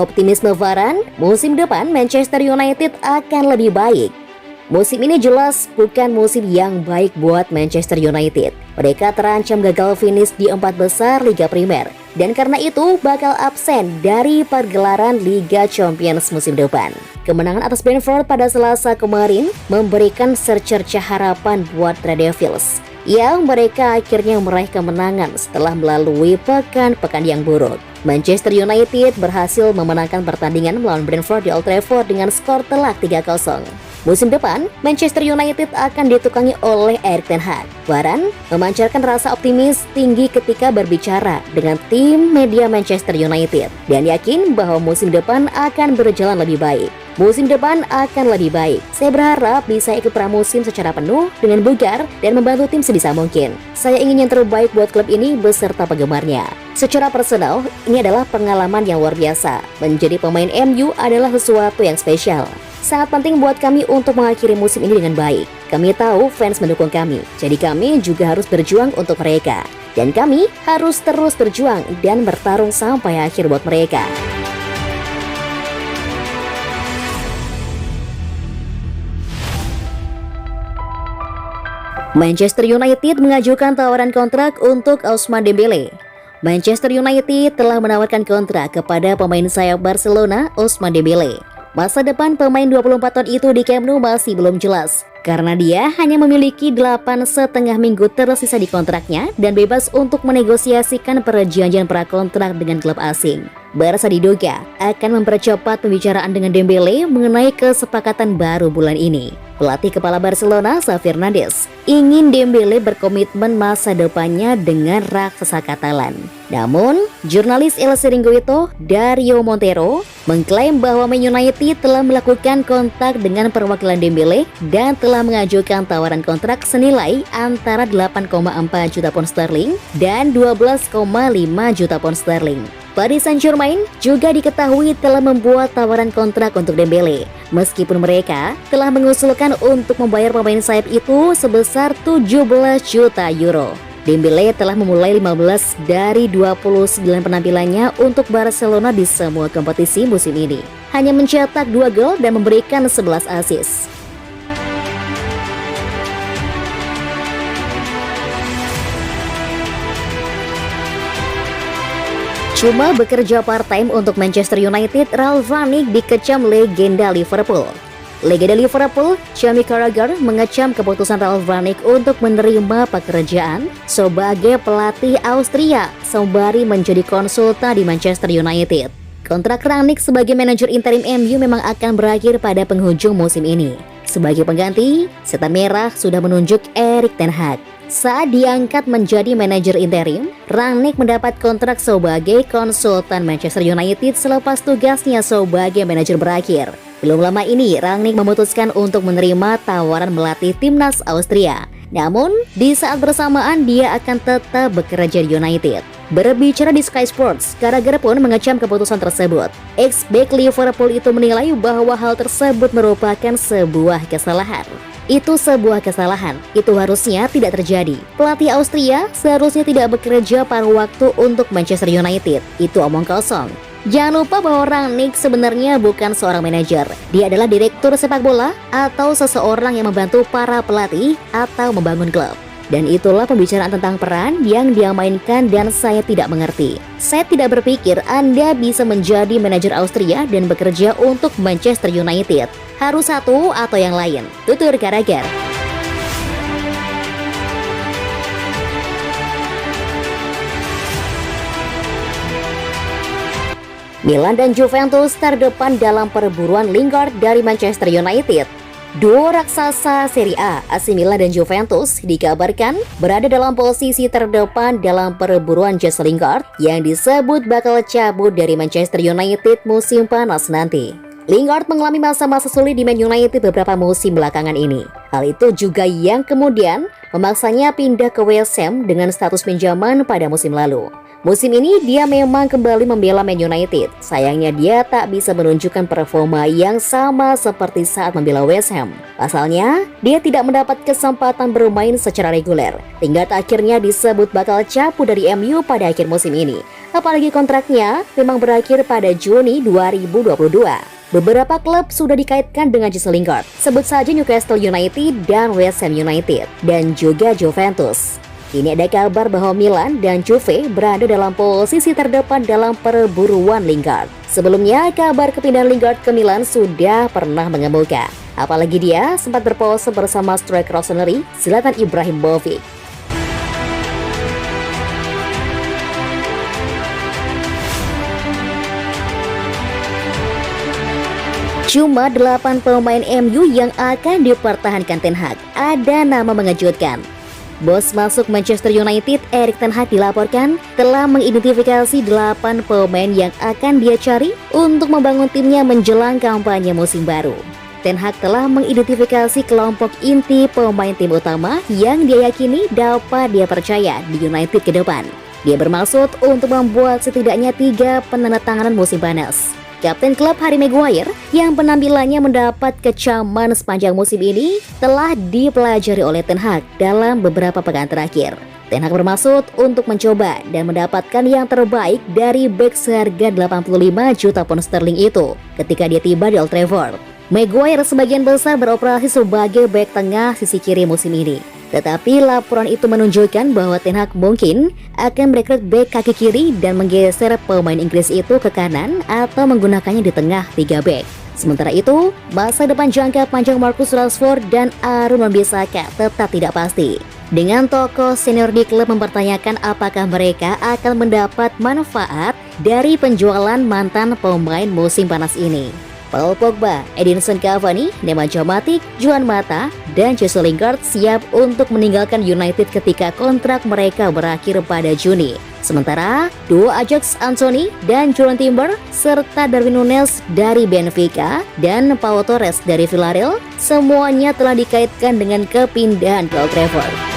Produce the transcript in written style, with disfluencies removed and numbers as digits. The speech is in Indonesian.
Optimisme Varane, musim depan Manchester United akan lebih baik. Musim ini jelas bukan musim yang baik buat Manchester United. Mereka terancam gagal finish di 4 besar Liga Primer, dan karena itu bakal absen dari pergelaran Liga Champions musim depan. Kemenangan atas Brentford pada Selasa kemarin memberikan secercah harapan buat Red Devils, yang mereka akhirnya meraih kemenangan setelah melalui pekan-pekan yang buruk. Manchester United berhasil memenangkan pertandingan melawan Brentford di Old Trafford dengan skor telak 3-0. Musim depan, Manchester United akan ditukangi oleh Erik ten Hag. Varane memancarkan rasa optimis tinggi ketika berbicara dengan tim media Manchester United dan yakin bahwa musim depan akan berjalan lebih baik. Musim depan akan lebih baik. Saya berharap bisa ikut pramusim secara penuh dengan bugar dan membantu tim sebisa mungkin. Saya ingin yang terbaik buat klub ini beserta penggemarnya. Secara personal, ini adalah pengalaman yang luar biasa. Menjadi pemain MU adalah sesuatu yang spesial. Sangat penting buat kami untuk mengakhiri musim ini dengan baik. Kami tahu fans mendukung kami, jadi kami juga harus berjuang untuk mereka. Dan kami harus terus berjuang dan bertarung sampai akhir buat mereka. Manchester United mengajukan tawaran kontrak untuk Ousmane Dembele. Manchester United telah menawarkan kontrak kepada pemain sayap Barcelona, Ousmane Dembele. Masa depan pemain 24 tahun itu di Camp Nou masih belum jelas, karena dia hanya memiliki 8,5 minggu tersisa di kontraknya dan bebas untuk menegosiasikan perjanjian prakontrak dengan klub asing. Barca diduga akan mempercepat pembicaraan dengan Dembele mengenai kesepakatan baru bulan ini. Pelatih kepala Barcelona, Xavi Hernandez, ingin Dembele berkomitmen masa depannya dengan raksasa Katalan. Namun, jurnalis El Chiringuito, Dario Montero, mengklaim bahwa Man United telah melakukan kontak dengan perwakilan Dembele dan telah mengajukan tawaran kontrak senilai antara 8,4 juta pound sterling dan 12,5 juta pound sterling. Paris Saint-Germain juga diketahui telah membuat tawaran kontrak untuk Dembele, meskipun mereka telah mengusulkan untuk membayar pemain sayap itu sebesar 17 juta euro. Dembele telah memulai 15 dari 29 penampilannya untuk Barcelona di semua kompetisi musim ini, hanya mencetak 2 gol dan memberikan 11 assist. Cuma bekerja part-time untuk Manchester United, Ralf Rangnick dikecam legenda Liverpool. Legenda Liverpool, Jamie Carragher, mengecam keputusan Ralf Rangnick untuk menerima pekerjaan sebagai pelatih Austria sembari menjadi konsultan di Manchester United. Kontrak Rangnick sebagai manajer interim MU memang akan berakhir pada penghujung musim ini. Sebagai pengganti, Setan Merah sudah menunjuk Erik ten Hag. Saat diangkat menjadi manajer interim, Rangnick mendapat kontrak sebagai konsultan Manchester United selepas tugasnya sebagai manajer berakhir. Belum lama ini, Rangnick memutuskan untuk menerima tawaran melatih timnas Austria. Namun, di saat bersamaan dia akan tetap bekerja di United. Berbicara di Sky Sports, Carragher pun mengecam keputusan tersebut. Ex-back Liverpool itu menilai bahwa hal tersebut merupakan sebuah kesalahan. Itu sebuah kesalahan, itu harusnya tidak terjadi. Pelatih Austria seharusnya tidak bekerja paruh waktu untuk Manchester United. Itu omong kosong. Jangan lupa bahwa Rangnick sebenarnya bukan seorang manajer. Dia adalah direktur sepak bola atau seseorang yang membantu para pelatih atau membangun klub. Dan itulah pembicaraan tentang peran yang dia mainkan dan saya tidak mengerti. Saya tidak berpikir Anda bisa menjadi manajer Austria dan bekerja untuk Manchester United. Harus satu atau yang lain. Tutur Carragher. Milan dan Juventus terdepan dalam perburuan Lingard dari Manchester United. Duo raksasa Serie A, AC Milan dan Juventus, dikabarkan berada dalam posisi terdepan dalam perburuan Jesse Lingard yang disebut bakal cabut dari Manchester United musim panas nanti. Lingard mengalami masa-masa sulit di Man United beberapa musim belakangan ini. Hal itu juga yang kemudian memaksanya pindah ke West Ham dengan status pinjaman pada musim lalu. Musim ini dia memang kembali membela Man United. Sayangnya dia tak bisa menunjukkan performa yang sama seperti saat membela West Ham. Pasalnya, dia tidak mendapat kesempatan bermain secara reguler. Lingard akhirnya disebut bakal cabut dari MU pada akhir musim ini. Apalagi kontraknya memang berakhir pada Juni 2022. Beberapa klub sudah dikaitkan dengan Jesse Lingard. Sebut saja Newcastle United dan West Ham United, dan juga Juventus. Kini ada kabar bahwa Milan dan Juve berada dalam posisi terdepan dalam perburuan Lingard. Sebelumnya, kabar kepindahan Lingard ke Milan sudah pernah mengemuka. Apalagi dia sempat berpose bersama striker Rossoneri, Zlatan Ibrahimovic. Cuma 8 pemain MU yang akan dipertahankan Ten Hag. Ada nama mengejutkan. Bos masuk Manchester United, Erik ten Hag dilaporkan telah mengidentifikasi 8 pemain yang akan dia cari untuk membangun timnya menjelang kampanye musim baru. Ten Hag telah mengidentifikasi kelompok inti pemain tim utama yang dia yakini dapat dia percaya di United ke depan. Dia bermaksud untuk membuat setidaknya 3 penandatanganan musim panas. Kapten klub Harry Maguire yang penampilannya mendapat kecaman sepanjang musim ini telah dipelajari oleh Ten Hag dalam beberapa pekan terakhir. Ten Hag bermaksud untuk mencoba dan mendapatkan yang terbaik dari bek seharga 85 juta pound sterling itu ketika dia tiba di Old Trafford. Maguire sebagian besar beroperasi sebagai bek tengah sisi kiri musim ini. Tetapi laporan itu menunjukkan bahwa Ten Hag mungkin akan merekrut bek kaki kiri dan menggeser pemain Inggris itu ke kanan atau menggunakannya di tengah 3 bek. Sementara itu, masa depan jangka panjang Marcus Rashford dan Aaron Wan-Bissaka tetap tidak pasti. Dengan tokoh senior di klub mempertanyakan apakah mereka akan mendapat manfaat dari penjualan mantan pemain musim panas ini. Paul Pogba, Edinson Cavani, Nemanja Matic, Juan Mata, dan Jesse Lingard siap untuk meninggalkan United ketika kontrak mereka berakhir pada Juni. Sementara, duo Ajax Anthony dan Jurgen Timber serta Darwin Núñez dari Benfica dan Pau Torres dari Villarreal semuanya telah dikaitkan dengan kepindahan ke Old Trafford.